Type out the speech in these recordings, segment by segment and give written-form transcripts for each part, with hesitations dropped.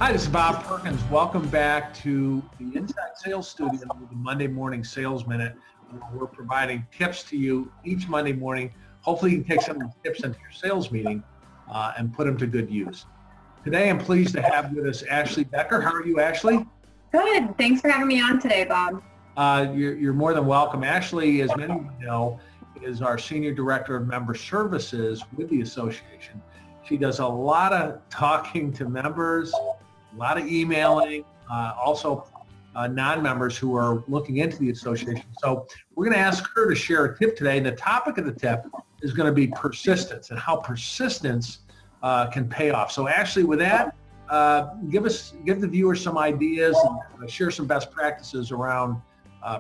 Hi, this is Bob Perkins. Welcome back to the Inside Sales Studio with the Monday Morning Sales Minute, where we're providing tips to you each Monday morning. Hopefully you can take some of the tips into your sales meeting and put them to good use. Today I'm pleased to have with us Ashley Becker. How are you, Ashley? Good. Thanks for having me on today, Bob. You're more than welcome. Ashley, as many of you know, is our Senior Director of Member Services with the association. She does a lot of talking to members, a lot of emailing, also non-members who are looking into the association. So we're going to ask her to share a tip today. And the topic of the tip is going to be persistence and how persistence can pay off. So Ashley, with that, give the viewers some ideas and share some best practices around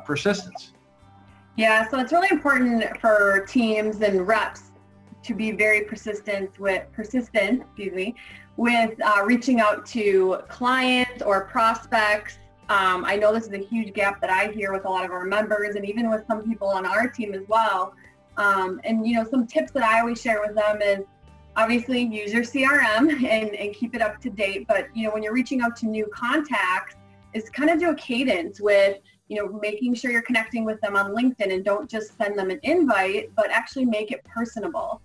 persistence. Yeah, so it's really important for teams and reps to be very persistent with reaching out to clients or prospects. I know this is a huge gap that I hear with a lot of our members and even with some people on our team as well. And some tips that I always share with them is obviously use your CRM and keep it up to date. But when you're reaching out to new contacts, is kind of do a cadence with making sure you're connecting with them on LinkedIn and don't just send them an invite, but actually make it personable.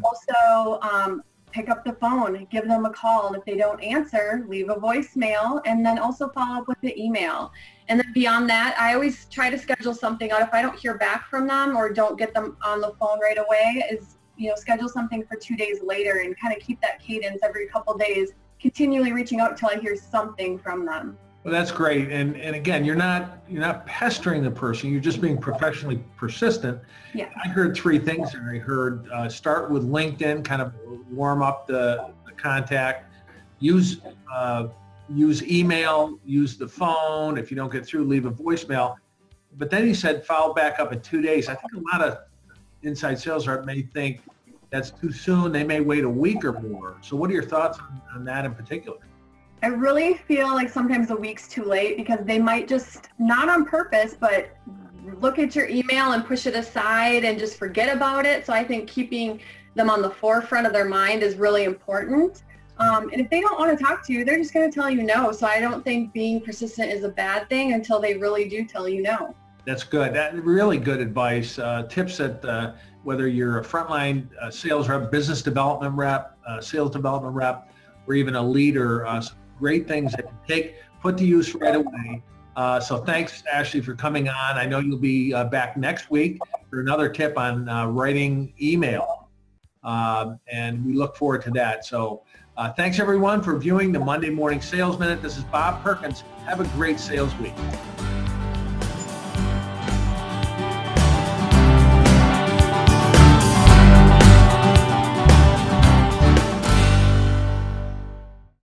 Also, pick up the phone, give them a call, and if they don't answer, leave a voicemail, and then also follow up with the email. And then beyond that, I always try to schedule something out if I don't hear back from them or don't get them on the phone right away, is schedule something for 2 days later and kind of keep that cadence every couple days, continually reaching out until I hear something from them. Well, that's great. And again, you're not pestering the person. You're just being professionally persistent. Yeah. I heard three things there. I heard start with LinkedIn, kind of warm up the contact. Use email. Use the phone. If you don't get through, leave a voicemail. But then he said follow back up in 2 days. I think a lot of inside sales reps may think that's too soon. They may wait a week or more. So what are your thoughts on that in particular? I really feel like sometimes a week's too late because they might just, not on purpose, but look at your email and push it aside and just forget about it. So I think keeping them on the forefront of their mind is really important. And if they don't want to talk to you, they're just going to tell you no. So I don't think being persistent is a bad thing until they really do tell you no. That's good. That's really good advice. Tips that whether you're a frontline sales rep, business development rep, sales development rep, or even a leader, great things that you put to use right away. So thanks, Ashley, for coming on. I know you'll be back next week for another tip on writing email. And we look forward to that. So thanks, everyone, for viewing the Monday Morning Sales Minute. This is Bob Perkins. Have a great sales week.